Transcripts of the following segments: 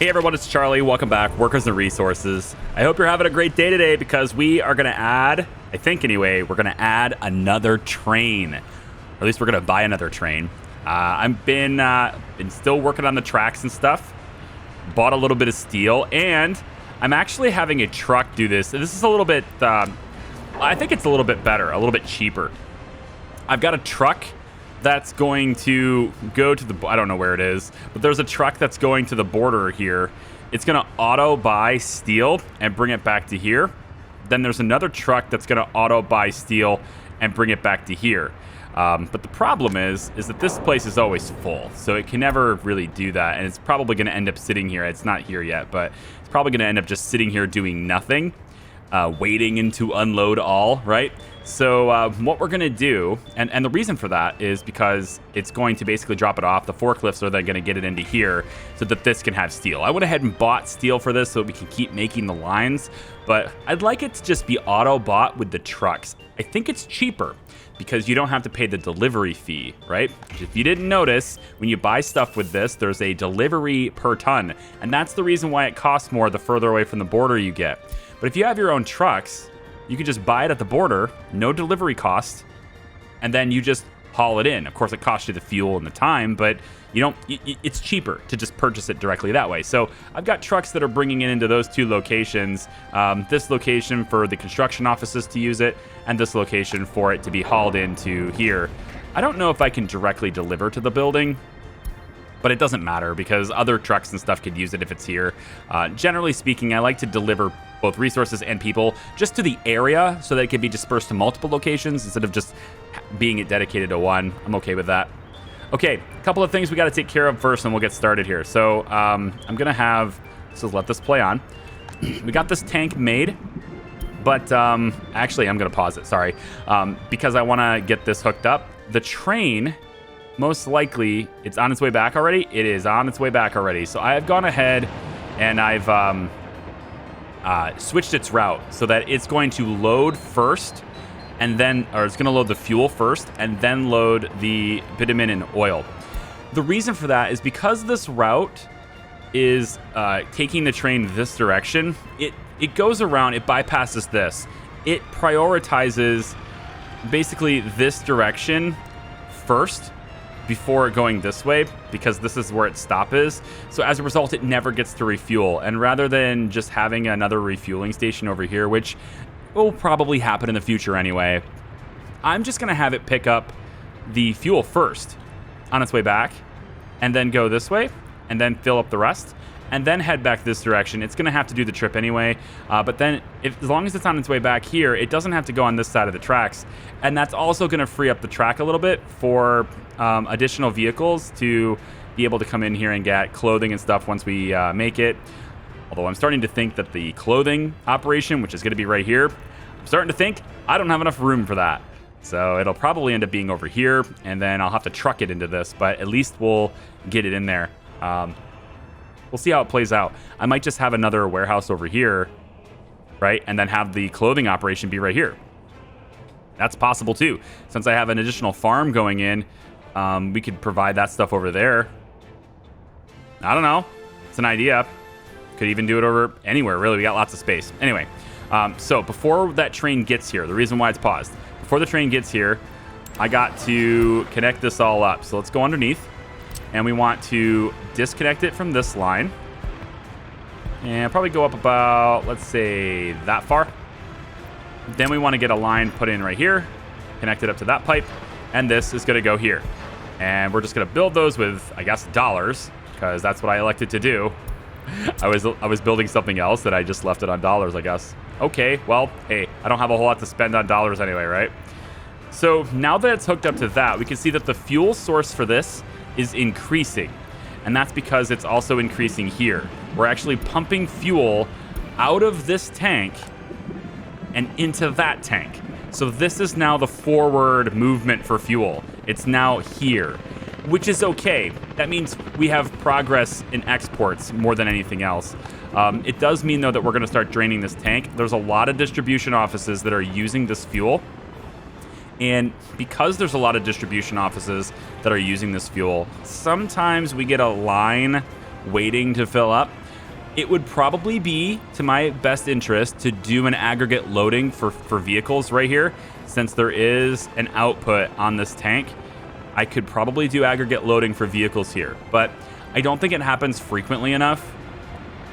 Hey everyone, it's Charlie. Welcome back, Workers and Resources. I hope you're having a great day today because we are going to add, I think anyway, we're going to add another train. Or at least we're going to buy another train. I've been still working on the tracks and stuff. Bought a little bit of steel, and I'm actually having a truck do this. This is a little bit, I think it's a little bit better, a little bit cheaper. I've got a truck that's going to go to the, I don't know where it is, but there's a truck that's going to the border here. It's going to auto buy steel and bring it back to here. Then there's another truck that's going to auto buy steel and bring it back to here. But the problem is that this place is always full, so it can never really do that, and it's probably going to end up sitting here. It's not here yet, but it's probably going to end up just sitting here doing nothing, waiting to unload all, right? So what we're going to do, and the reason for that is because it's going to basically drop it off. The forklifts are then going to get it into here so that this can have steel. I went ahead and bought steel for this so we can keep making the lines, but I'd like it to just be auto bought with the trucks. I think it's cheaper because you don't have to pay the delivery fee, right? If you didn't notice, when you buy stuff with this, there's a delivery per ton, and that's the reason why it costs more the further away from the border you get. But if you have your own trucks, you can just buy it at the border, no delivery cost, and then you just haul it in. Of course, it costs you the fuel and the time, but you don't. It's cheaper to just purchase it directly that way. So I've got trucks that are bringing it into those two locations. This location for the construction offices to use it, and this location for it to be hauled into here. I don't know if I can directly deliver to the building, but it doesn't matter because other trucks and stuff could use it if it's here. Generally speaking, I like to deliver both resources and people just to the area so that it can be dispersed to multiple locations instead of just being it dedicated to one. I'm okay with that. Okay, a couple of things we got to take care of first and we'll get started here. So I'm going to have, so let this play on. We got this tank made, but actually I'm going to pause it, sorry, because I want to get this hooked up. The train, most likely, it's on its way back already. It is on its way back already. So I have gone ahead and I've switched its route so that it's going to load first and then, or it's going to load the fuel first and then load the bitumen and oil. The reason for that is because this route is taking the train this direction, it goes around, it bypasses this. It prioritizes basically this direction first before going this way because this is where its stop is. So as a result, it never gets to refuel. And rather than just having another refueling station over here, which will probably happen in the future anyway, I'm just gonna have it pick up the fuel first on its way back and then go this way and then fill up the rest and then head back this direction. It's gonna have to do the trip anyway, but then as long as it's on its way back here, it doesn't have to go on this side of the tracks. And that's also gonna free up the track a little bit for additional vehicles to be able to come in here and get clothing and stuff once we make it. Although I'm starting to think that the clothing operation, which is gonna be right here, I'm starting to think I don't have enough room for that. So it'll probably end up being over here, and then I'll have to truck it into this, but at least we'll get it in there. We'll see how it plays out. I might just have another warehouse over here, right? And then have the clothing operation be right here. That's possible too. Since I have an additional farm going in, we could provide that stuff over there. I don't know. It's an idea. Could even do it over anywhere, really. We got lots of space. Anyway, so before that train gets here, the reason why it's paused, before the train gets here, I got to connect this all up. So let's go underneath. And we want to disconnect it from this line. And probably go up about, let's say, that far. Then we want to get a line put in right here, connect it up to that pipe, and this is going to go here. And we're just going to build those with, I guess, dollars, because that's what I elected to do. I was building something else that I just left it on dollars, I guess. Okay, well, hey, I don't have a whole lot to spend on dollars anyway, right? So now that it's hooked up to that, we can see that the fuel source for this is increasing, and that's because it's also increasing here. We're actually pumping fuel out of this tank and into that tank. So this is now the forward movement for fuel. It's now here, which is okay. That means we have progress in exports more than anything else. It does mean, though, that we're going to start draining this tank. There's a lot of distribution offices that are using this fuel. And because there's a lot of distribution offices that are using this fuel, sometimes we get a line waiting to fill up. It would probably be to my best interest to do an aggregate loading for vehicles right here. Since there is an output on this tank, I could probably do aggregate loading for vehicles here. But I don't think it happens frequently enough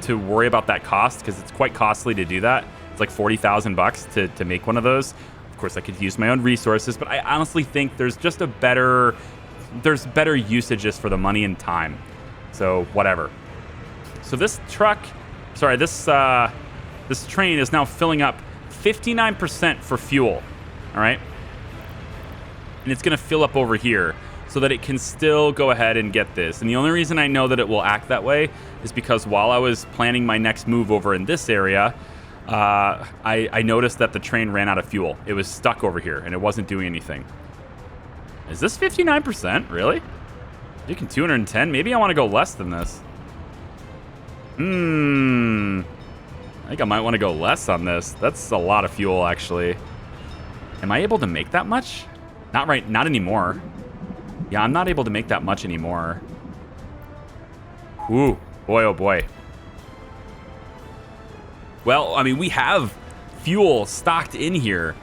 to worry about that cost, because it's quite costly to do that. It's like 40,000 bucks to make one of those. Of course, I could use my own resources, but I honestly think there's just better usages for the money and time. So whatever. So this this train is now filling up 59% for fuel. All right. And it's going to fill up over here so that it can still go ahead and get this. And the only reason I know that it will act that way is because while I was planning my next move over in this area, I noticed that the train ran out of fuel. It was stuck over here and it wasn't doing anything. Is this 59%? Really? You can 210? Maybe I want to go less than this. I think I might want to go less on this. That's a lot of fuel, actually. Am I able to make that much? Not anymore. Yeah, I'm not able to make that much anymore. Ooh, boy, oh boy. Well, I mean, we have fuel stocked in here.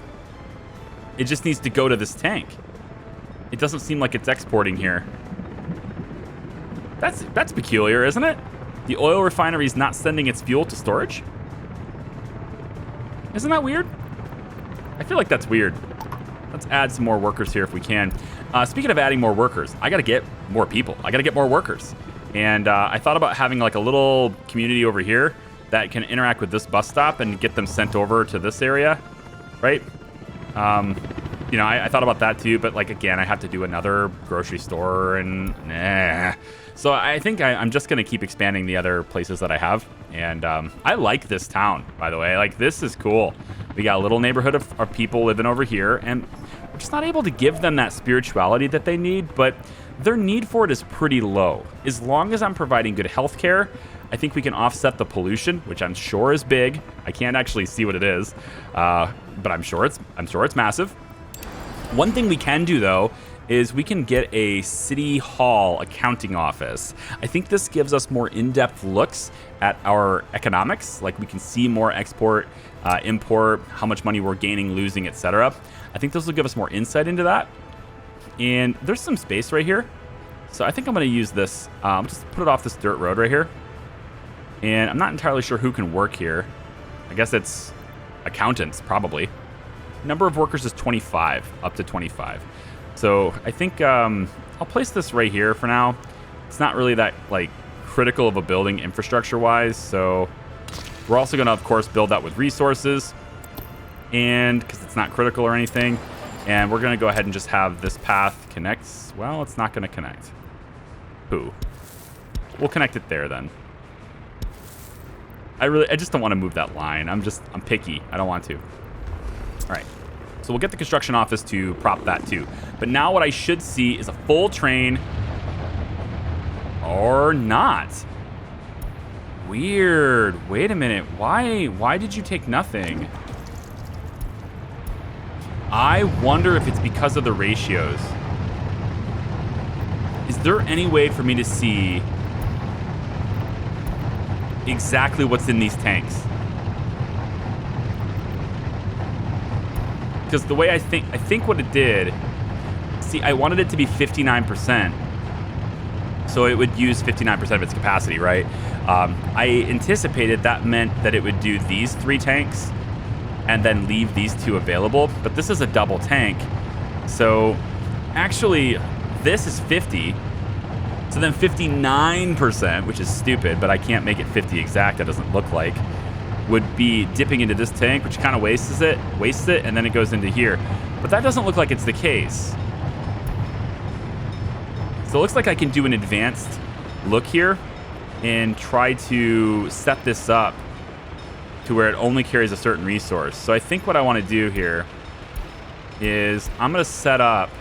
It just needs to go to this tank. It doesn't seem like it's exporting here. That's peculiar, isn't it? The oil refinery is not sending its fuel to storage? Isn't that weird? I feel like that's weird. Let's add some more workers here if we can. Speaking of adding more workers, I got to get more people. I got to get more workers. And I thought about having like a little community over here that can interact with this bus stop and get them sent over to this area, right? You know, I thought about that too, but like, again, I have to do another grocery store and nah. So I think I'm just going to keep expanding the other places that I have. And I like this town, by the way. Like, this is cool. We got a little neighborhood of people living over here, and we're just not able to give them that spirituality that they need, but their need for it is pretty low. As long as I'm providing good health care, I think we can offset the pollution, which I'm sure is big. I can't actually see what it is, but I'm sure it's massive. One thing we can do, though, is we can get a city hall accounting office. I think this gives us more in-depth looks at our economics. Like, we can see more export, import, how much money we're gaining, losing, etc. I think this will give us more insight into that. And there's some space right here. So I think I'm going to use this. Just put it off this dirt road right here. And I'm not entirely sure who can work here. I guess it's accountants, probably. Number of workers is 25, up to 25. So I think I'll place this right here for now. It's not really that like critical of a building infrastructure-wise. So we're also going to, of course, build that with resources, and because it's not critical or anything. And we're going to go ahead and just have this path connect. Well, it's not going to connect. We'll connect it there then. I just don't want to move that line. I'm picky. I don't want to. All right. So we'll get the construction office to prop that too. But now what I should see is a full train, or not. Weird. Wait a minute. Why did you take nothing? I wonder if it's because of the ratios. Is there any way for me to see exactly what's in these tanks? Because the way I think what it did, see, I wanted it to be 59%. So it would use 59% of its capacity, right? I anticipated that meant that it would do these 3 tanks and then leave these 2 available. But this is a double tank. So actually, this is 50. So then 59%, which is stupid, but I can't make it 50 exact. That doesn't look like. Would be dipping into this tank, which kind of wastes it, and then it goes into here. But that doesn't look like it's the case. So it looks like I can do an advanced look here and try to set this up to where it only carries a certain resource. So I think what I want to do here is I'm going to set up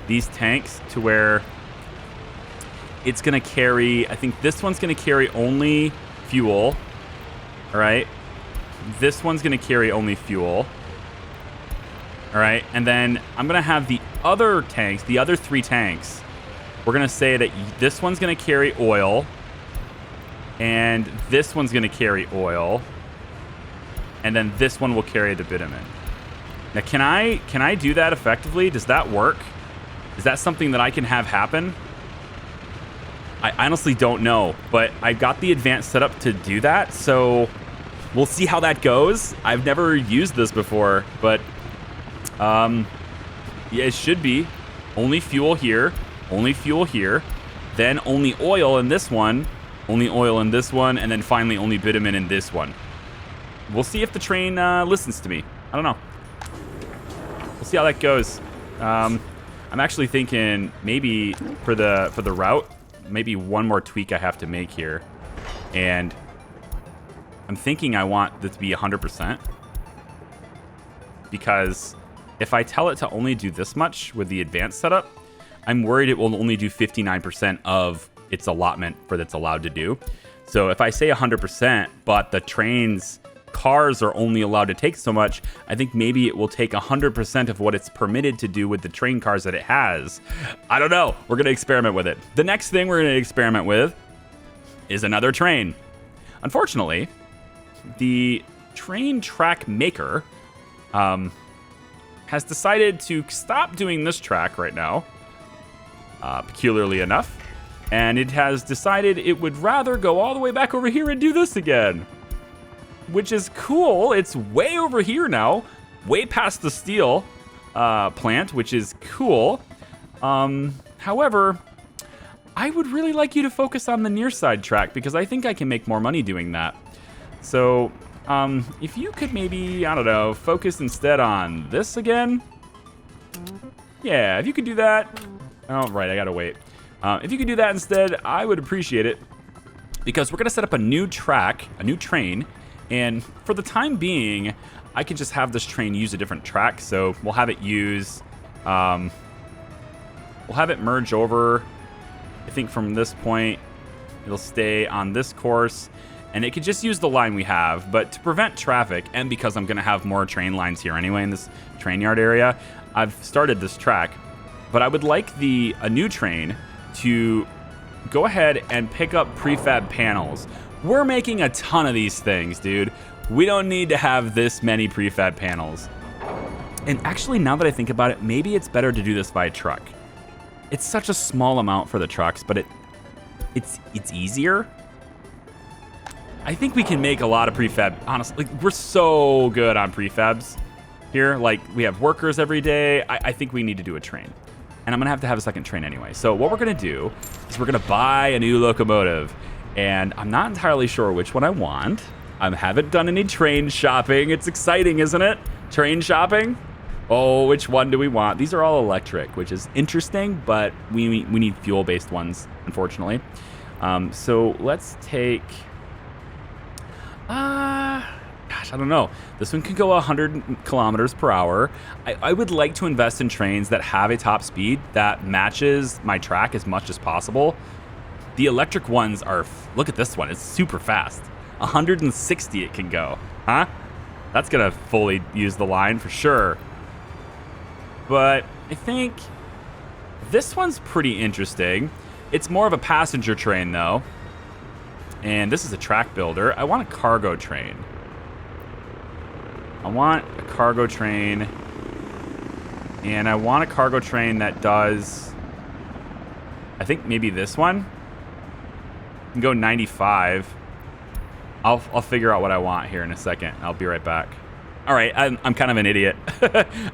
these tanks to where it's going to carry, I think this one's going to carry only fuel, all right? This one's going to carry only fuel. All right. And then I'm going to have the other tanks, the other 3 tanks. We're going to say that this one's going to carry oil. And this one's going to carry oil. And then this one will carry the bitumen. Now, can I do that effectively? Does that work? Is that something that I can have happen? I honestly don't know, but I got the advanced setup to do that, so we'll see how that goes. I've never used this before, but yeah, it should be only fuel here, then only oil in this one, only oil in this one, and then finally only bitumen in this one. We'll see if the train listens to me. I don't know. We'll see how that goes. I'm actually thinking maybe for the route, maybe one more tweak I have to make here. And I'm thinking I want this to be 100%. Because if I tell it to only do this much with the advanced setup, I'm worried it will only do 59% of its allotment for that's allowed to do. So if I say 100%, but the train's cars are only allowed to take so much, I think maybe it will take 100% of what it's permitted to do with the train cars that it has. I don't know. We're going to experiment with it. The next thing we're going to experiment with is another train. Unfortunately, the train track maker has decided to stop doing this track right now, peculiarly enough, and it has decided it would rather go all the way back over here and do this again. Which is cool. It's way over here now, way past the steel plant, which is cool. However, I would really like you to focus on the near side track because I think I can make more money doing that. So if you could maybe, I don't know, focus instead on this again. Yeah, if you could do that. Oh, right, I gotta wait. If you could do that instead, I would appreciate it because we're gonna set up a new track, a new train. And for the time being, I can just have this train use a different track. So we'll have it use, we'll have it merge over. I think from this point, it'll stay on this course. And it could just use the line we have. But to prevent traffic, and because I'm going to have more train lines here anyway in this train yard area, I've started this track. But I would like a new train to go ahead and pick up prefab panels. We're making a ton of these things, dude. We don't need to have this many prefab panels. And actually, now that I think about it, maybe it's better to do this by truck. It's such a small amount for the trucks, but it's easier. I think we can make a lot of prefab. Honestly, we're so good on prefabs here. Like, we have workers every day. I think we need to do a train. And I'm going to have a second train anyway. So what we're going to do is we're going to buy a new locomotive. And I'm not entirely sure which one I want. I haven't done any train shopping. It's exciting, isn't it? Train shopping? Oh, which one do we want? These are all electric, which is interesting, but we need fuel-based ones, unfortunately. So let's take... gosh, I don't know. This one can go 100 kilometers per hour. I would like to invest in trains that have a top speed that matches my track as much as possible. The electric ones are, look at this one, it's super fast. 160 it can go, huh? That's gonna fully use the line for sure. But I think this one's pretty interesting. It's more of a passenger train though. And this is a track builder. I want a cargo train. I want a cargo train. And I want a cargo train that does, I think maybe this one. Can go 95. I'll figure out what I want here in a second. I'll be right back. All right, I'm kind of an idiot.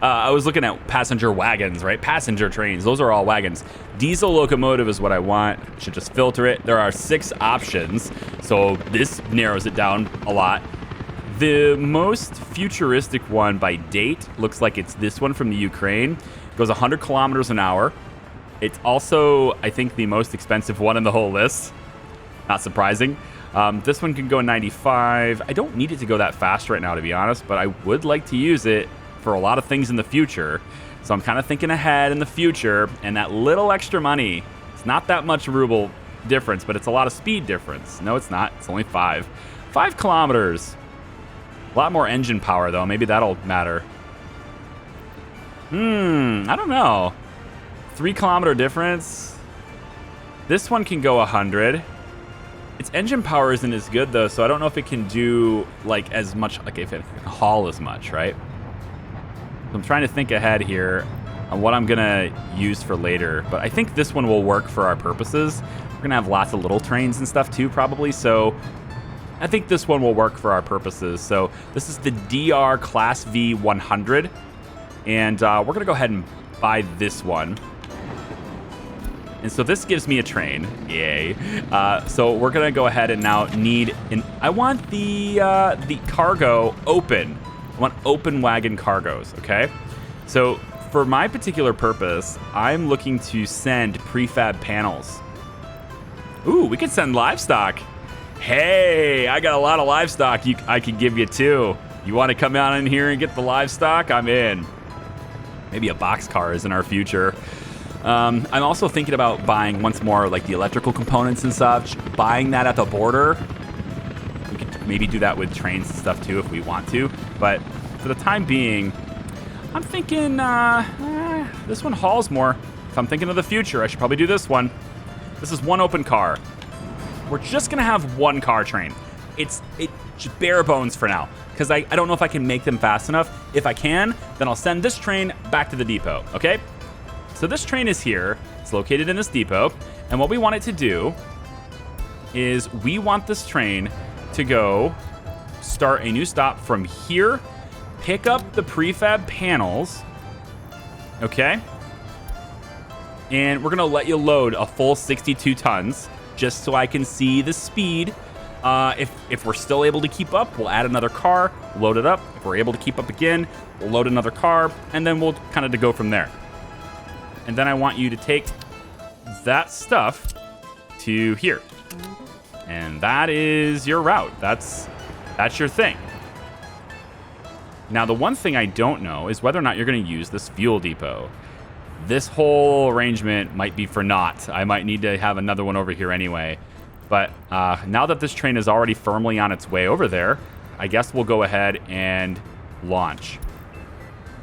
I was looking at passenger wagons, right? Passenger trains, those are all wagons. Diesel locomotive is what I want. Should just filter it. There are 6 options, so this narrows it down a lot. The most futuristic one by date looks like it's this one from the Ukraine. It goes 100 kilometers an hour. It's also, I think, the most expensive one in the whole list. Not surprising. This one can go 95. I don't need it to go that fast right now, to be honest, but I would like to use it for a lot of things in the future. So I'm kind of thinking ahead in the future, and that little extra money, it's not that much ruble difference, but it's a lot of speed difference. No, it's not. It's only 5. 5 kilometers. A lot more engine power, though. Maybe that'll matter. I don't know. 3 kilometer difference. This one can go 100. Its engine power isn't as good though, so I don't know if it can do like as much, like if it can haul as much, right? So I'm trying to think ahead here on what I'm gonna use for later, but I think this one will work for our purposes. We're gonna have lots of little trains and stuff too, probably, so I think this one will work for our purposes. So this is the DR Class V 100, and we're gonna go ahead and buy this one. And so this gives me a train, yay. So we're gonna go ahead and now need, I want the cargo open. I want open wagon cargos, okay? So for my particular purpose, I'm looking to send prefab panels. Ooh, we could send livestock. Hey, I got a lot of livestock I could give you too. You wanna come out in here and get the livestock? I'm in. Maybe a boxcar is in our future. I'm also thinking about buying once more like the electrical components and such, buying that at the border. We could maybe do that with trains and stuff too if we want to, but for the time being, I'm thinking this one hauls more. If I'm thinking of the future, I should probably do this one. This is one open car. We're just gonna have one car train. It's just bare bones for now, because I don't know if I can make them fast enough. If I can, then I'll send this train back to the depot, okay? So this train is here, it's located in this depot, and what we want it to do is we want this train to go start a new stop from here, pick up the prefab panels, okay? And we're gonna let you load a full 62 tons, just so I can see the speed. If we're still able to keep up, we'll add another car, load it up. If we're able to keep up again, we'll load another car, and then we'll kind of go from there. And then I want you to take that stuff to here. And that is your route. That's your thing. Now, the one thing I don't know is whether or not you're going to use this fuel depot. This whole arrangement might be for naught. I might need to have another one over here anyway. But now that this train is already firmly on its way over there, I guess we'll go ahead and launch.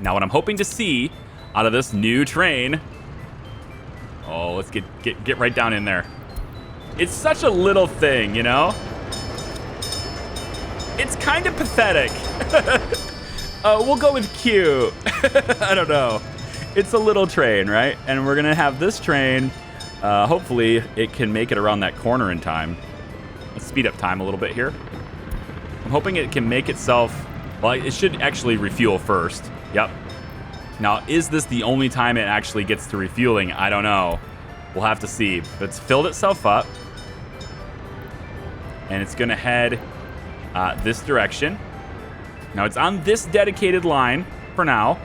Now, what I'm hoping to see out of this new train... Oh, let's get right down in there. It's such a little thing, you know? It's kind of pathetic. We'll go with cute. I don't know. It's a little train, right? And we're gonna have this train, hopefully it can make it around that corner in time. Let's speed up time a little bit here. I'm hoping it can make itself, well, it should actually refuel first. Yep. Now, is this the only time it actually gets to refueling? I don't know. We'll have to see. But it's filled itself up. And it's gonna head this direction. Now, it's on this dedicated line for now.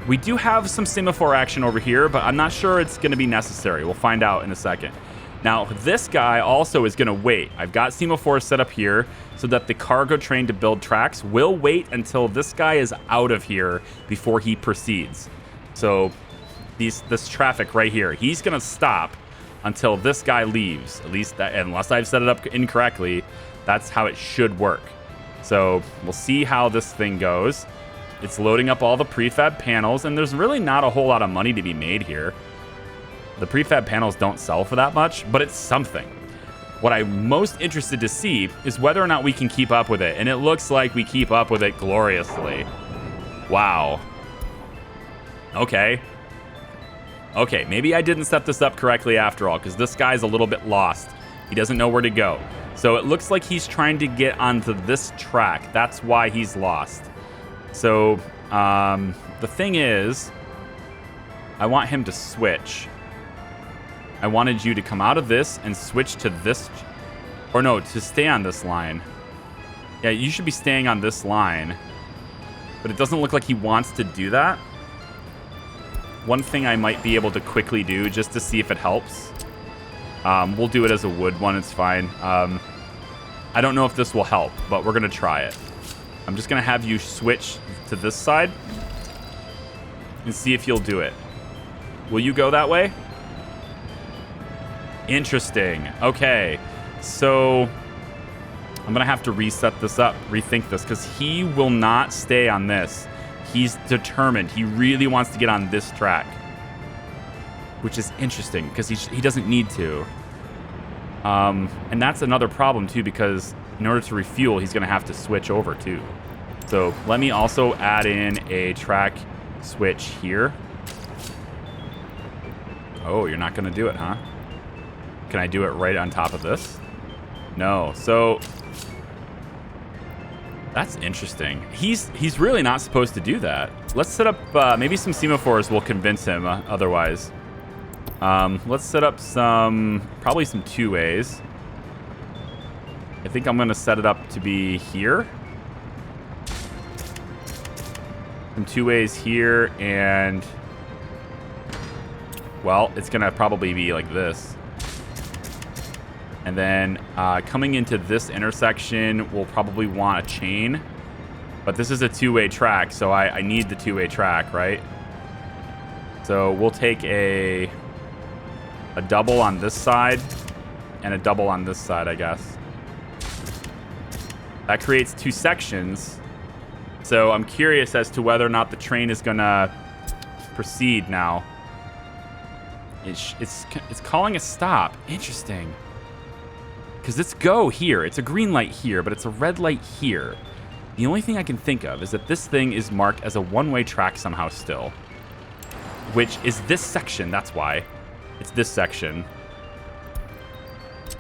We do have some semaphore action over here, but I'm not sure it's gonna be necessary. We'll find out in a second. Now, this guy also is gonna wait. I've got semaphores set up here so that the cargo train to build tracks will wait until this guy is out of here before he proceeds. So this traffic right here, he's gonna stop until this guy leaves. At least that, unless I've set it up incorrectly, that's how it should work. So we'll see how this thing goes. It's loading up all the prefab panels, and there's really not a whole lot of money to be made here. The prefab panels don't sell for that much, but it's something. What I'm most interested to see is whether or not we can keep up with it, and it looks like we keep up with it gloriously. Wow. Okay. Okay, maybe I didn't set this up correctly after all, because this guy's a little bit lost. He doesn't know where to go. So it looks like he's trying to get onto this track. That's why he's lost. So the thing is, I want him to switch. I wanted you to come out of this and switch to this, or no, to stay on this line. Yeah, you should be staying on this line, but it doesn't look like he wants to do that. One thing I might be able to quickly do just to see if it helps. We'll do it as a wood one, it's fine. I don't know if this will help, but we're gonna try it. I'm just gonna have you switch to this side and see if you'll do it. Will you go that way? Interesting. Okay, so I'm gonna have to reset this up, rethink this, because he will not stay on this. He's determined. He really wants to get on this track, which is interesting because he doesn't need to. And that's another problem too, because in order to refuel, he's going to have to switch over too. So let me also add in a track switch here. Oh, you're not going to do it, huh? Can I do it right on top of this? No. So that's interesting. He's really not supposed to do that. Let's set up maybe some semaphores will convince him otherwise. Let's set up probably some two-ways. I think I'm going to set it up to be here. Some two-ways here, and well, it's going to probably be like this. And then coming into this intersection, we'll probably want a chain. But this is a two-way track, so I need the two-way track, right? So we'll take a double on this side and a double on this side, I guess. That creates two sections. So I'm curious as to whether or not the train is going to proceed now. It's calling a stop. Interesting. Because it's go here. It's a green light here, but it's a red light here. The only thing I can think of is that this thing is marked as a one-way track somehow still. Which is this section, that's why. It's this section.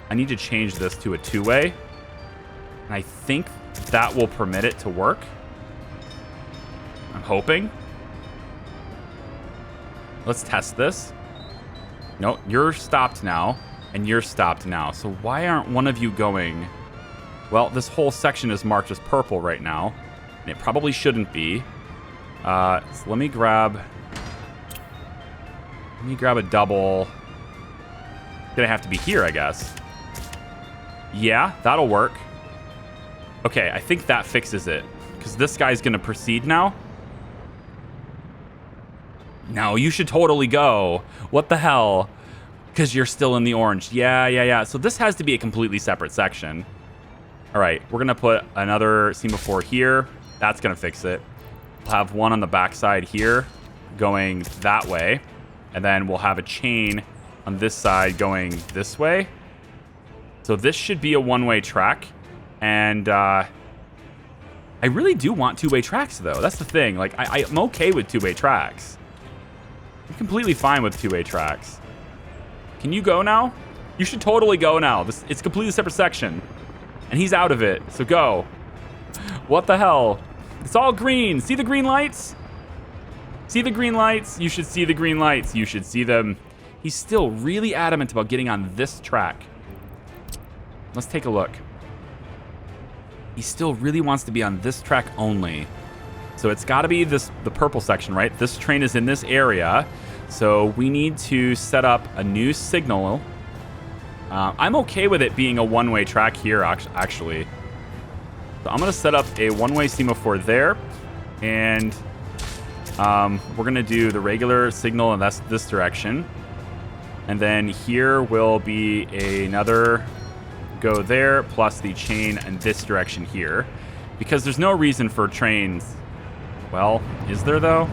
I need to change this to a two-way. And I think that will permit it to work. I'm hoping. Let's test this. No, you're stopped now. And you're stopped now. So why aren't one of you going? Well, this whole section is marked as purple right now. And it probably shouldn't be. So let me grab a double. Gonna have to be here, I guess. Yeah, that'll work. Okay, I think that fixes it. Because this guy's gonna proceed now. No, you should totally go. What the hell? Because you're still in the orange. Yeah. So this has to be a completely separate section. All right, we're going to put another semaphore here. That's going to fix it. We'll have one on the backside here going that way. And then we'll have a chain on this side going this way. So this should be a one-way track. And I really do want two-way tracks, though. That's the thing. Like, I'm okay with two-way tracks. I'm completely fine with two-way tracks. Can you go now? You should totally go now. It's a completely separate section. And he's out of it, so go. What the hell? It's all green. See the green lights? See the green lights? You should see the green lights. You should see them. He's still really adamant about getting on this track. Let's take a look. He still really wants to be on this track only. So it's got to be the purple section, right? This train is in this area. So we need to set up a new signal. I'm okay with it being a one-way track here, actually. So I'm going to set up a one-way semaphore there. And we're going to do the regular signal, and that's this direction. And then here will be another go there, plus the chain in this direction here. Because there's no reason for trains. Well, is there, though?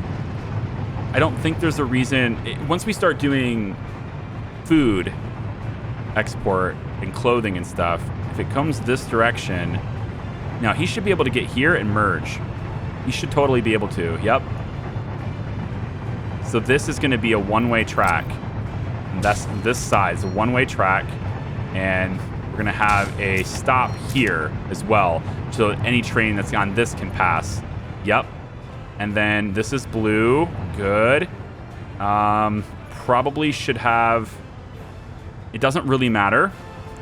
I don't think there's a reason. Once we start doing food export and clothing and stuff, if it comes this direction, now he should be able to get here and merge. He should totally be able to. Yep. So this is going to be a one-way track. And that's this side is a one-way track, and we're going to have a stop here as well, so that any train that's on this can pass. Yep. And then this is blue. Good. Probably should have... It doesn't really matter.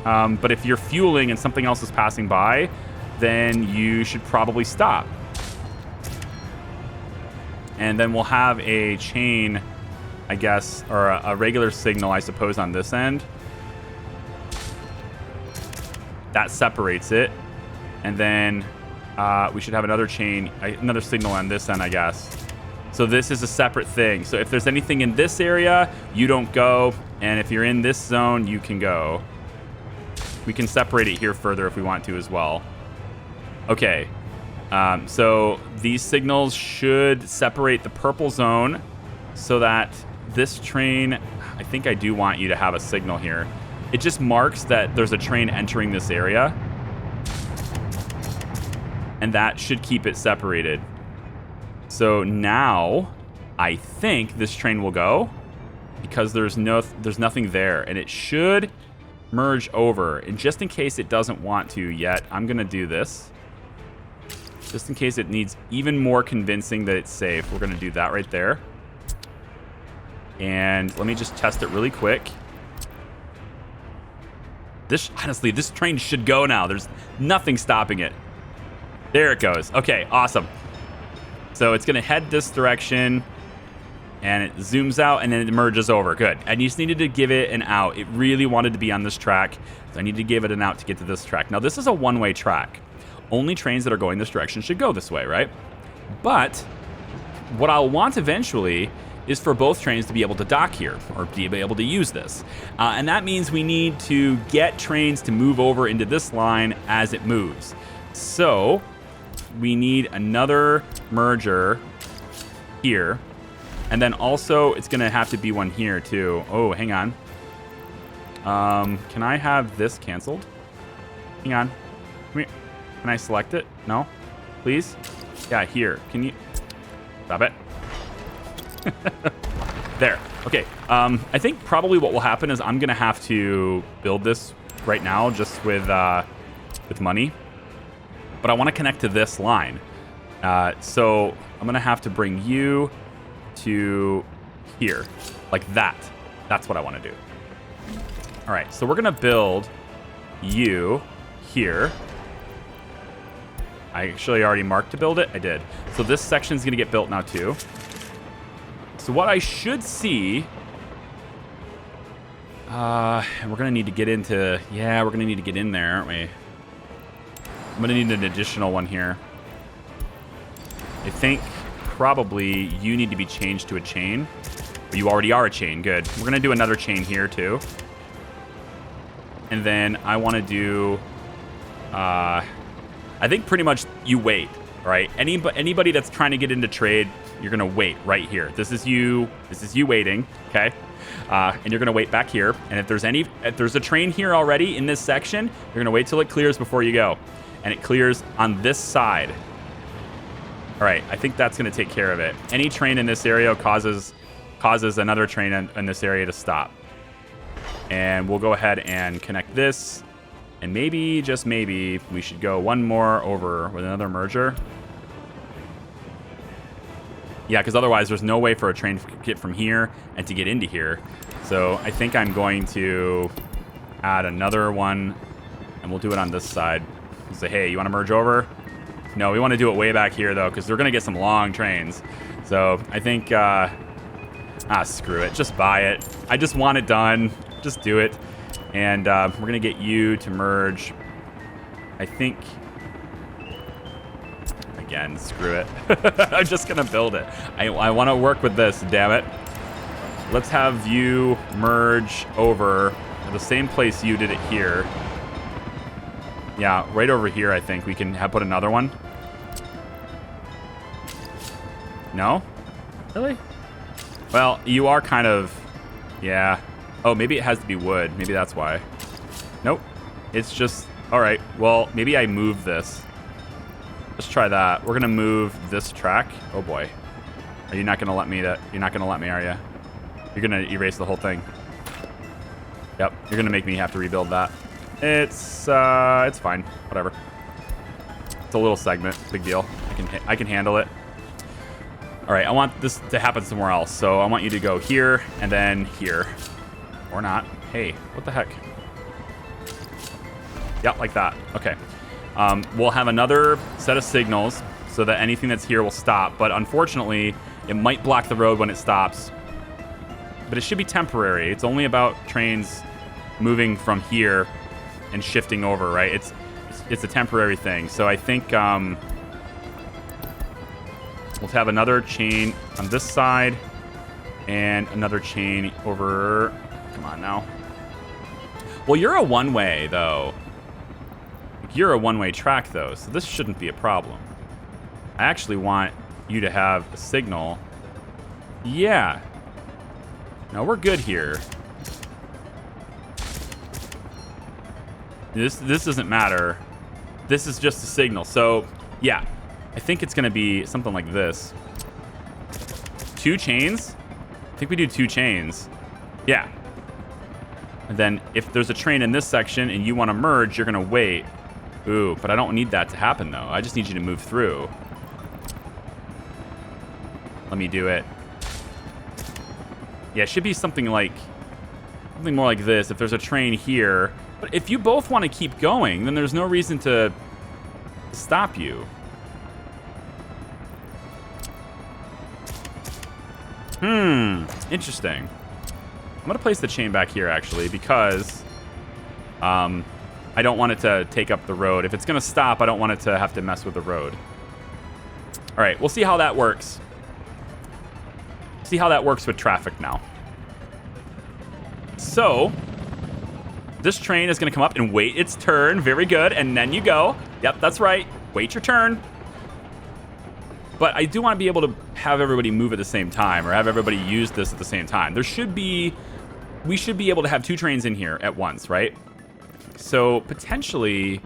But if you're fueling and something else is passing by, then you should probably stop. And then we'll have a chain, I guess, or a regular signal, I suppose, on this end. That separates it. And then... we should have another chain, another signal on this end, I guess. So this is a separate thing. So if there's anything in this area, you don't go. And if you're in this zone, you can go. We can separate it here further if we want to as well. Okay. So these signals should separate the purple zone so that this train... I think I do want you to have a signal here. it just marks that there's a train entering this area. And that should keep it separated. So now I think this train will go because there's nothing there, and it should merge over. And just in case it doesn't want to yet, I'm gonna do this. Just in case it needs even more convincing that it's safe, we're gonna do that right there. And let me just test it really quick. Honestly, this train should go now. There's nothing stopping it. There it goes. Okay, awesome. So it's gonna head this direction, and it zooms out, and then it merges over. Good. And you just needed to give it an out. It really wanted to be on this track, so I need to give it an out to get to this track. Now, this is a one-way track. Only trains that are going this direction should go this way, right? But what I'll want eventually is for both trains to be able to dock here, or be able to use this. And that means we need to get trains to move over into this line as it moves. So we need another merger here. And then also, it's going to have to be one here, too. Oh, hang on. Can I have this canceled? Hang on. Come here. Can I select it? No? Please? Yeah, here. Can you... Stop it. There. Okay. I think probably what will happen is I'm going to have to build this right now just with money. But I want to connect to this line. So I'm going to have to bring you to here, like that. That's what I want to do. All right, so we're gonna build you here. I actually already marked to build it. I did. So this section's gonna get built now too. So what I should see, we're gonna need to get into, yeah, we're gonna need to get in there, aren't we? I'm gonna need an additional one here. I think probably you need to be changed to a chain. But you already are a chain. Good. We're going to do another chain here, too. And then I want to do... I think pretty much you wait, right? Anybody that's trying to get into trade, you're going to wait right here. This is you waiting, okay? And you're going to wait back here. And if there's a train here already in this section, you're going to wait till it clears before you go. And it clears on this side. All right, I think that's going to take care of it. Any train in this area causes another train in this area to stop. And we'll go ahead and connect this. And maybe, just maybe, we should go one more over with another merger. Yeah, because otherwise there's no way for a train to get from here and to get into here. So I think I'm going to add another one, and we'll do it on this side. We'll say, hey, you want to merge over? No, we want to do it way back here, though, because we're going to get some long trains. So I think, screw it. Just buy it. I just want it done. Just do it. And we're going to get you to merge. I think... Again, screw it. I'm just going to build it. I want to work with this, damn it. Let's have you merge over the same place you did it here. Yeah, right over here, I think. We can put another one. No? Really? Well, you are kind of... Yeah. Oh, maybe it has to be wood. Maybe that's why. Nope. It's just... All right. Well, maybe I move this. Let's try that. We're going to move this track. Oh, boy. Are you not going to let me... You're not going to let me, are you? You're going to erase the whole thing. Yep. You're going to make me have to rebuild that. It's fine. Whatever. It's a little segment. Big deal. I can handle it. All right. I want this to happen somewhere else. So I want you to go here and then here. Or not. Hey, what the heck? Yeah, like that. Okay. We'll have another set of signals so that anything that's here will stop. But unfortunately, it might block the road when it stops. But it should be temporary. It's only about trains moving from here and shifting over, right? It's a temporary thing. So I think we'll have another chain on this side and another chain over. Come on now. Well, you're a one-way, though. You're a one-way track, though, so this shouldn't be a problem. I actually want you to have a signal. Yeah. No, we're good here. This doesn't matter. This is just a signal. So, yeah. I think it's going to be something like this. 2 chains? I think we do 2 chains. Yeah. And then if there's a train in this section and you want to merge, you're going to wait. Ooh, but I don't need that to happen, though. I just need you to move through. Let me do it. Yeah, it should be something more like this. If there's a train here. But if you both want to keep going, then there's no reason to stop you. Interesting. I'm going to place the chain back here, actually, because I don't want it to take up the road. If it's going to stop, I don't want it to have to mess with the road. All right, we'll see how that works. See how that works with traffic now. So, this train is going to come up and wait its turn. Very good. And then you go. Yep, that's right. Wait your turn. But I do want to be able to have everybody move at the same time, or have everybody use this at the same time. We should be able to have 2 trains in here at once, right? So potentially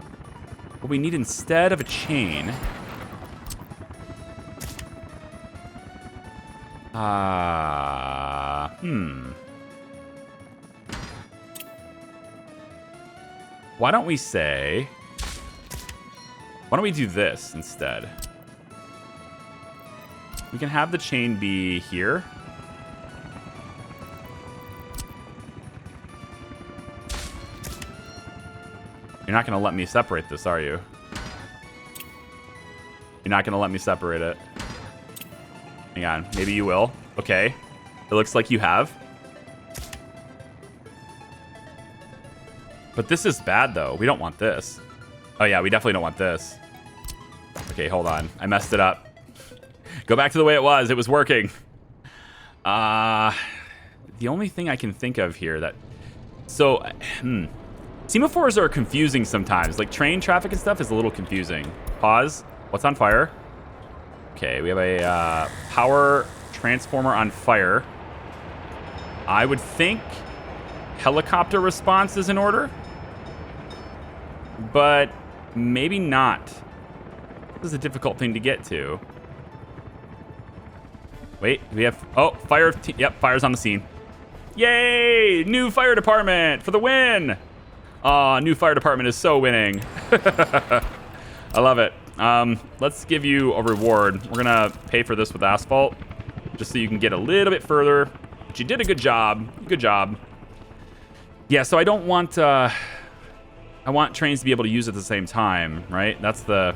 what we need instead of a chain, why don't we do this instead? We can have the chain be here. You're not going to let me separate this, are you? You're not going to let me separate it. Hang on. Maybe you will. Okay. It looks like you have. But this is bad, though. We don't want this. Oh, yeah. We definitely don't want this. Okay, hold on. I messed it up. Go back to the way it was. It was working. The only thing I can think of here that... So, semaphores are confusing sometimes. Like, train traffic and stuff is a little confusing. Pause. What's on fire? Okay, we have a power transformer on fire. I would think helicopter response is in order. But maybe not. This is a difficult thing to get to. Wait, we have... Oh, fire... Yep, fire's on the scene. Yay! New fire department for the win! Aw, new fire department is so winning. I love it. Let's give you a reward. We're gonna pay for this with asphalt, just so you can get a little bit further. But you did a good job. Good job. Yeah, so I don't want... I want trains to be able to use it at the same time, right? That's the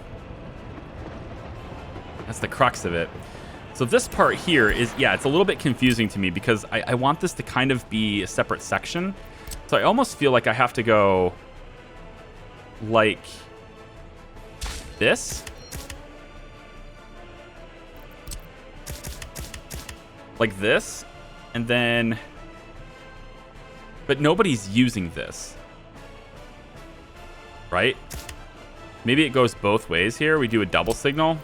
crux of it. So this part here is, yeah, it's a little bit confusing to me because I want this to kind of be a separate section. So I almost feel like I have to go like this. Like this. And then... But nobody's using this. Right? Maybe it goes both ways here. We do a double signal.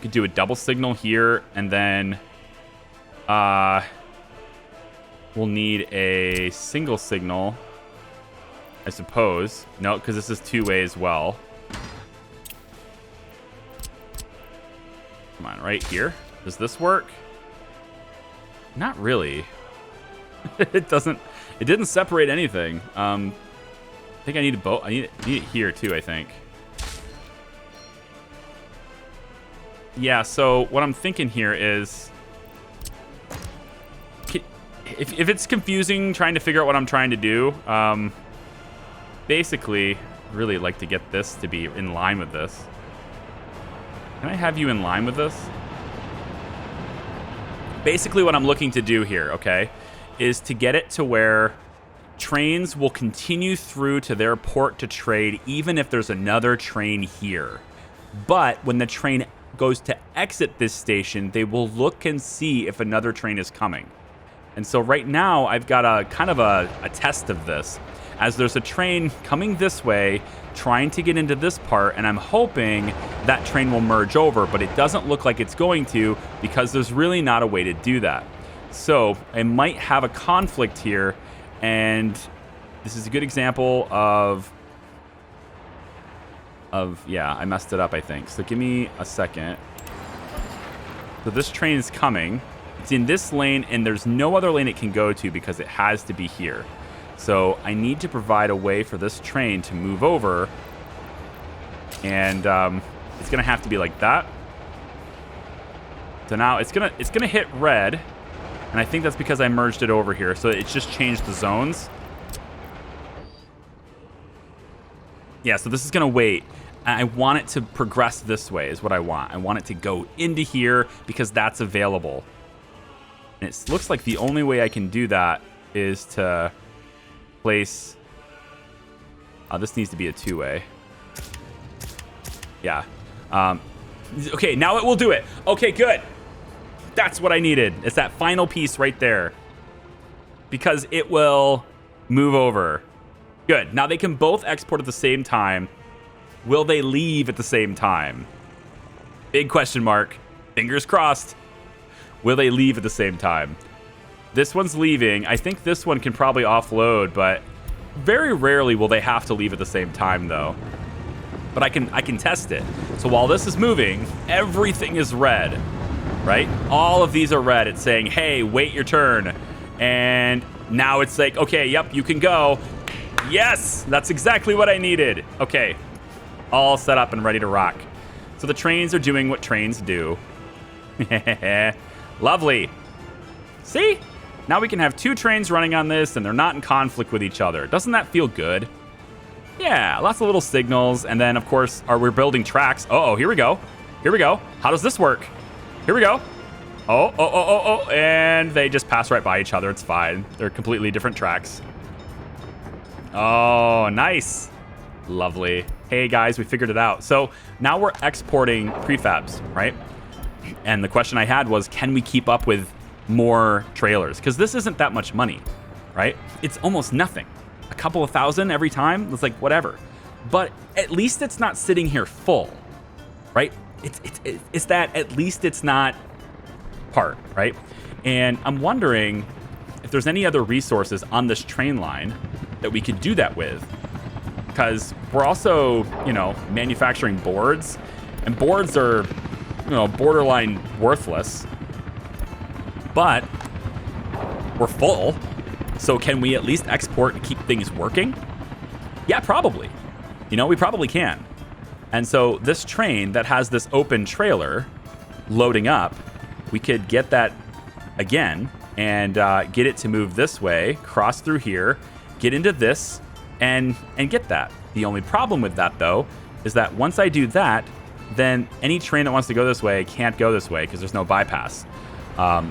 Could do a double signal here, and then we'll need a single signal, I suppose. No, because this is two-way as well. Come on, right here. Does this work? Not really. It doesn't. It didn't separate anything. I think I need both. I need it here too, I think. Yeah, so what I'm thinking here is, if it's confusing trying to figure out what I'm trying to do, basically, really like to get this to be in line with this. Can I have you in line with this? Basically what I'm looking to do here, okay, is to get it to where trains will continue through to their port to trade even if there's another train here. But when the train goes to exit this station, they will look and see if another train is coming. And so right now I've got a kind of a test of this, as there's a train coming this way trying to get into this part, and I'm hoping that train will merge over, but it doesn't look like it's going to because there's really not a way to do that. So I might have a conflict here, and This is a good example of yeah, I messed it up, I think. So give me a second. So this train is coming. It's in this lane, and there's no other lane it can go to because it has to be here. So I need to provide a way for this train to move over, and it's gonna have to be like that. So now it's gonna hit red, and I think that's because I merged it over here. So it's just changed the zones. Yeah, so this is gonna wait. I want it to progress this way is what I want. I want it to go into here because that's available. And it looks like the only way I can do that is to place... this needs to be a two-way. Yeah. Okay, now it will do it. Okay, good. That's what I needed. It's that final piece right there. Because it will move over. Good. Now they can both export at the same time. Will they leave at the same time? Big question mark. Fingers crossed. Will they leave at the same time? This one's leaving. I think this one can probably offload, but very rarely will they have to leave at the same time, though. But I can test it. So while this is moving, everything is red, right? All of these are red. It's saying, hey, wait your turn. And now it's like, okay, yep, you can go. Yes, that's exactly what I needed. Okay, all set up and ready to rock. So the trains are doing what trains do. Lovely. See? Now we can have two trains running on this, and they're not in conflict with each other. Doesn't that feel good? Yeah, lots of little signals. And then, of course, we're building tracks. Uh-oh, here we go. Here we go. How does this work? Here we go. Oh. And they just pass right by each other. It's fine. They're completely different tracks. Oh, nice. Lovely. Hey, guys, we figured it out. So now we're exporting prefabs, right? And the question I had was, can we keep up with more trailers? Because this isn't that much money, right? It's almost nothing. A couple of thousand every time. It's like, whatever. But at least it's not sitting here full, right? It's that at least it's not part, right? And I'm wondering if there's any other resources on this train line that we could do that with. Because we're also, manufacturing boards. And boards are, borderline worthless. But we're full. So can we at least export and keep things working? Yeah, probably. We probably can. And so this train that has this open trailer loading up, we could get that again and get it to move this way, cross through here, get into this, and get that. The only problem with that, though, is that once I do that, then any train that wants to go this way can't go this way because there's no bypass.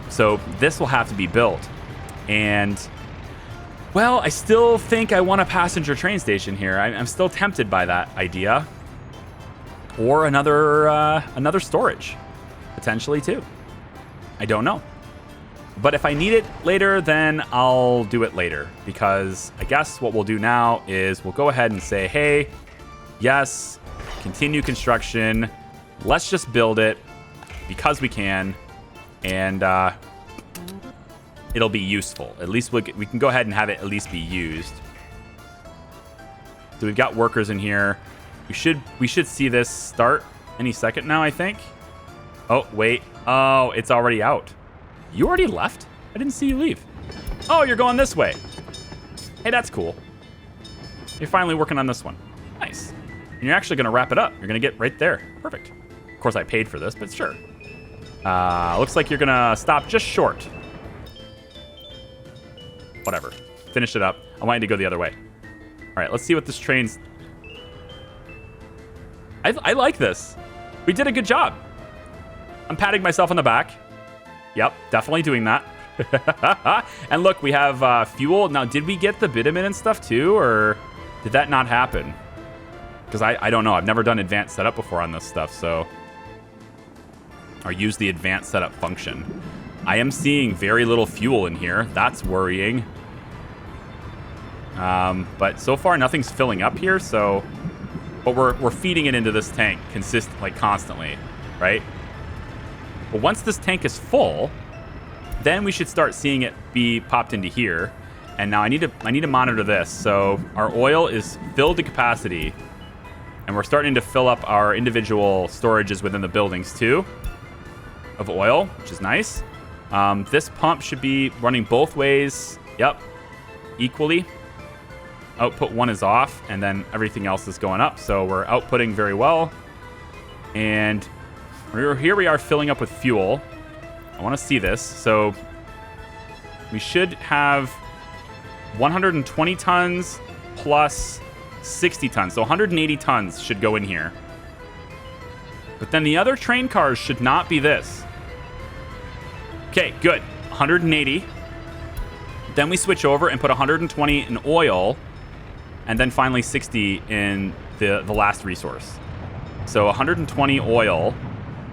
So this will have to be built. And, well, I still think I want a passenger train station here. I'm still tempted by that idea. Or another storage, potentially, too. I don't know. But if I need it later, then I'll do it later. Because I guess what we'll do now is we'll go ahead and say, hey, yes, continue construction. Let's just build it because we can. And it'll be useful. At least we can go ahead and have it at least be used. So we've got workers in here. We should see this start any second now, I think. Oh, wait. Oh, it's already out. You already left? I didn't see you leave. Oh, you're going this way. Hey, that's cool. You're finally working on this one. Nice. And you're actually going to wrap it up. You're going to get right there. Perfect. Of course, I paid for this, but sure. Looks like you're going to stop just short. Whatever. Finish it up. I wanted to go the other way. All right, let's see what this train's... I like this. We did a good job. I'm patting myself on the back. Yep, definitely doing that. And look, we have fuel. Now, did we get the bitumen and stuff too, or did that not happen? Because I don't know. I've never done advanced setup before on this stuff, so... Or use the advanced setup function. I am seeing very little fuel in here. That's worrying. But so far, nothing's filling up here, so... But we're feeding it into this tank constantly, right? But once this tank is full, then we should start seeing it be popped into here. And now I need to monitor this. So our oil is filled to capacity, and we're starting to fill up our individual storages within the buildings too of oil, which is nice. This pump should be running both ways. Yep, equally. Output 1 is off, and then everything else is going up. So we're outputting very well. And here we are filling up with fuel. I want to see this. So we should have 120 tons plus 60 tons. So 180 tons should go in here. But then the other train cars should not be this. Okay, good. 180. Then we switch over and put 120 in oil. And then finally 60 in the last resource. So 120 oil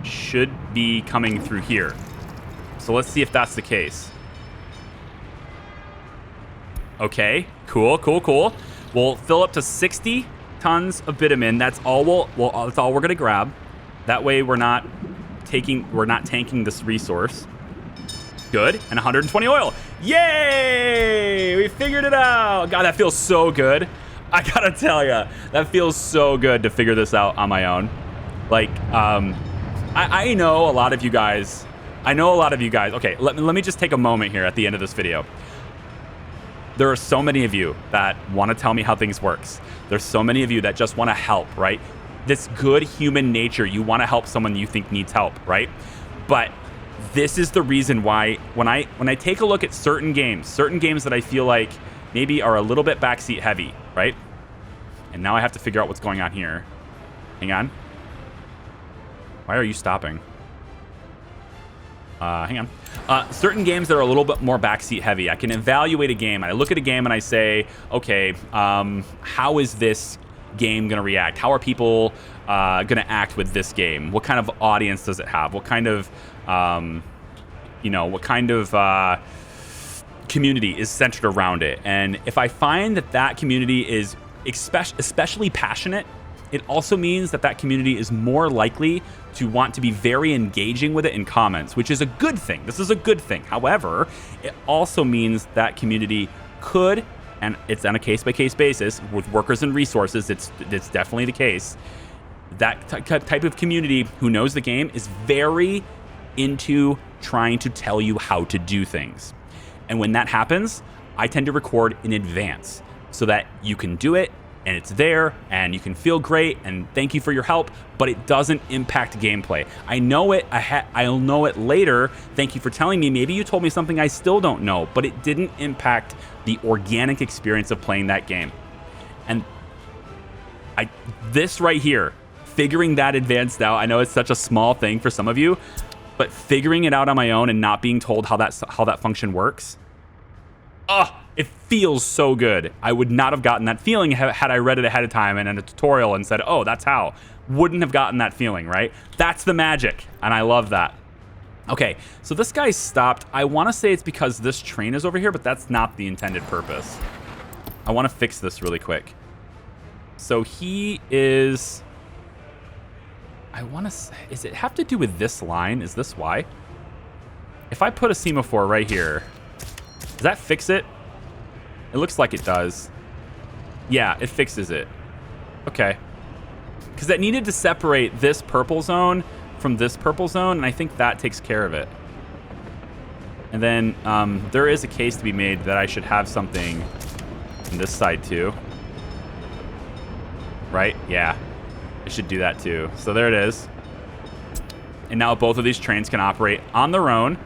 should be coming through here. So let's see if that's the case. Okay, cool. We'll fill up to 60 tons of bitumen. That's all that's all we're gonna grab. That way we're not tanking this resource. Good. And 120 oil. Yay! We figured it out. God, that feels so good. I gotta tell you, that feels so good to figure this out on my own. Like, I know a lot of you guys. Okay, let me just take a moment here at the end of this video. There are so many of you that want to tell me how things works. There's so many of you that just want to help, right? This good human nature, you want to help someone you think needs help, right? But this is the reason why when I take a look at certain games that I feel like maybe are a little bit backseat heavy, right? And now I have to figure out what's going on here. Hang on. Why are you stopping? Hang on. Certain games that are a little bit more backseat heavy, I can evaluate a game. I look at a game and I say, okay, how is this game going to react? How are people going to act with this game? What kind of audience does it have? What kind of, community is centered around it? And if I find that community is especially passionate, it also means that community is more likely to want to be very engaging with it in comments, which is a good thing. This is a good thing. However, it also means that community could, and it's on a case-by-case basis, with workers and resources, it's definitely the case, that type of community who knows the game is very into trying to tell you how to do things. And when that happens, I tend to record in advance so that you can do it and it's there and you can feel great and thank you for your help, but it doesn't impact gameplay. I know it, I'll know it later. Thank you for telling me. Maybe you told me something I still don't know, but it didn't impact the organic experience of playing that game. And this right here, figuring that advanced out, I know it's such a small thing for some of you, but figuring it out on my own and not being told how that function works, it feels so good. I would not have gotten that feeling had I read it ahead of time and in a tutorial and said, oh, that's how. Wouldn't have gotten that feeling, right? That's the magic, and I love that. Okay, so this guy stopped. I want to say it's because this train is over here, but that's not the intended purpose. I want to fix this really quick. So he is... I want to say... Does it have to do with this line? Is this why? If I put a semaphore right here, does that fix it? It looks like it does. Yeah, it fixes it. Okay. Because that needed to separate this purple zone from this purple zone, and I think that takes care of it. And then there is a case to be made that I should have something on this side too. Right? Yeah. I should do that too. So there it is. And now both of these trains can operate on their own,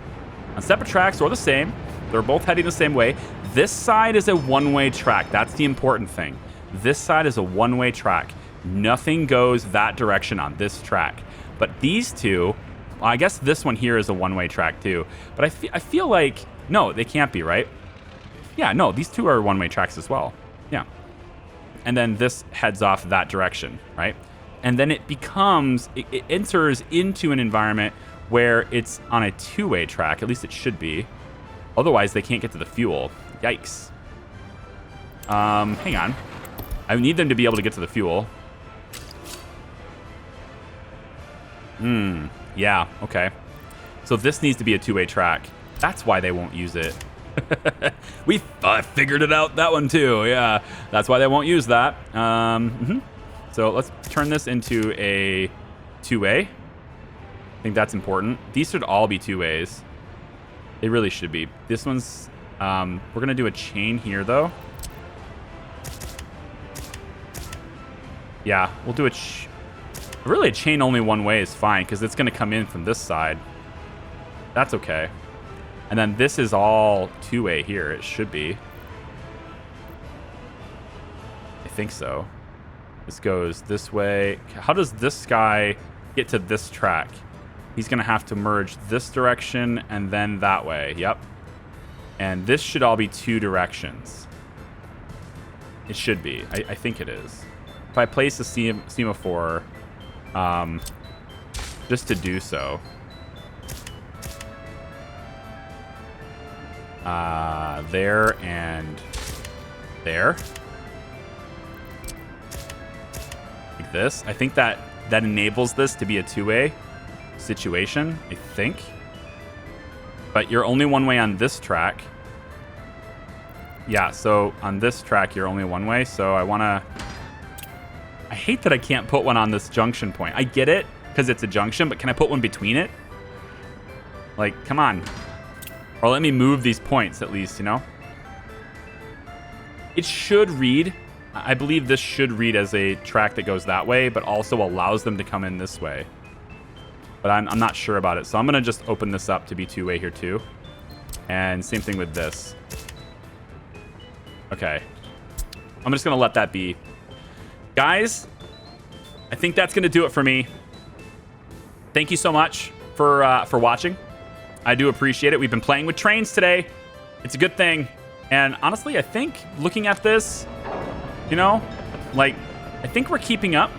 on separate tracks or the same. They're both heading the same way. This side is a one-way track. That's the important thing. This side is a one-way track. Nothing goes that direction on this track. But these two, well, I guess this one here is a one-way track too. But I feel like, no, they can't be, right? Yeah, no, these two are one-way tracks as well. Yeah. And then this heads off that direction, right? And then it becomes, it enters into an environment where it's on a two-way track. At least it should be. Otherwise, they can't get to the fuel. Yikes. Hang on. I need them to be able to get to the fuel. Yeah, okay. So this needs to be a two-way track. That's why they won't use it. We figured it out, that one too. Yeah, that's why they won't use that. So let's turn this into a two-way. I think that's important. These should all be two ways. They really should be. This one's, we're gonna do a chain here though. Yeah, we'll do really a chain only one way is fine because it's gonna come in from this side. That's okay. And then this is all two-way here. It should be. I think so. This goes this way. How does this guy get to this track? He's going to have to merge this direction and then that way. Yep. And this should all be two directions. It should be. I think it is. If I place a semaphore, just to do so. There and there. Like this. I think that enables this to be a two-way situation, I think. But you're only one way on this track. Yeah, so on this track, you're only one way. So I hate that I can't put one on this junction point. I get it, because it's a junction, but can I put one between it? Like, come on. Or let me move these points at least, you know? It should read, I believe this should read as a track that goes that way, but also allows them to come in this way. But I'm not sure about it. So I'm going to just open this up to be two-way here too. And same thing with this. Okay. I'm just going to let that be. Guys, I think that's going to do it for me. Thank you so much for watching. I do appreciate it. We've been playing with trains today. It's a good thing. And honestly, I think looking at this, you know, like, I think we're keeping up.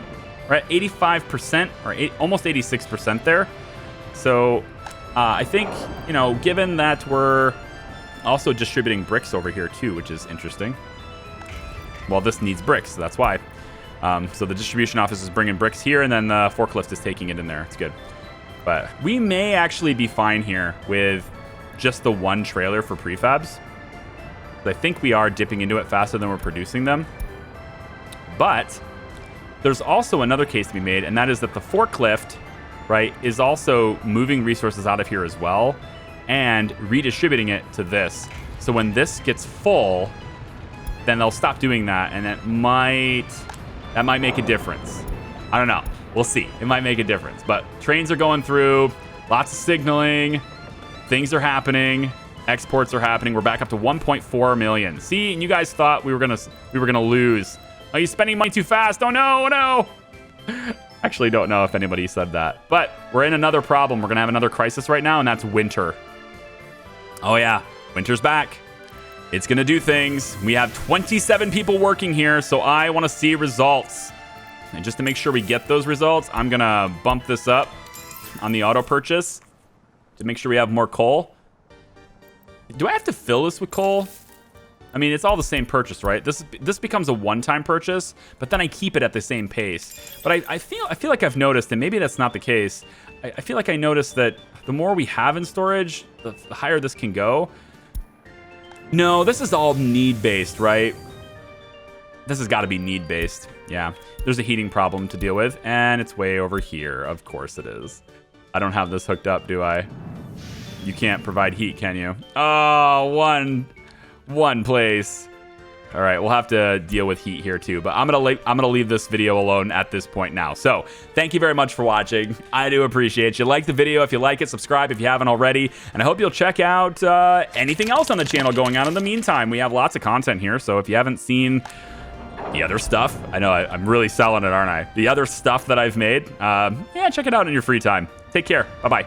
We're at 85% or almost 86% there. So I think, you know, given that we're also distributing bricks over here too, which is interesting. Well, this needs bricks, so that's why. So the distribution office is bringing bricks here, and then the forklift is taking it in there. It's good. But we may actually be fine here with just the one trailer for prefabs. I think we are dipping into it faster than we're producing them. But there's also another case to be made, and that is that the forklift, right, is also moving resources out of here as well and redistributing it to this. So when this gets full, then they'll stop doing that, and that might make a difference. I don't know. We'll see. It might make a difference. But trains are going through, lots of signaling, things are happening, exports are happening. We're back up to 1.4 million. See, and you guys thought we were gonna lose. Are you spending money too fast? Oh no, oh no. Actually, don't know if anybody said that. But we're in another problem. We're gonna have another crisis right now, and that's winter. Oh yeah, winter's back. It's gonna do things. We have 27 people working here, so I want to see results. And just to make sure we get those results, I'm gonna bump this up on the auto purchase to make sure we have more coal. Do I have to fill this with coal? I mean, it's all the same purchase, right? This becomes a one-time purchase, but then I keep it at the same pace. But I feel like I've noticed, and maybe that's not the case. I feel like I noticed that the more we have in storage, the higher this can go. No, this is all need-based, right? This has got to be need-based. Yeah, there's a heating problem to deal with, and it's way over here. Of course it is. I don't have this hooked up, do I? You can't provide heat, can you? Oh, one place. All right, we'll have to deal with heat here too, but I'm gonna leave this video alone at this point now. So thank you very much for watching. I do appreciate you. Like the video if you like it, subscribe if you haven't already, and I hope you'll check out anything else on the channel going on in the meantime. We have lots of content here, so if you haven't seen the other stuff, I know I'm really selling it, aren't I? The other stuff that I've made, yeah, check it out in your free time. Take care. Bye-bye.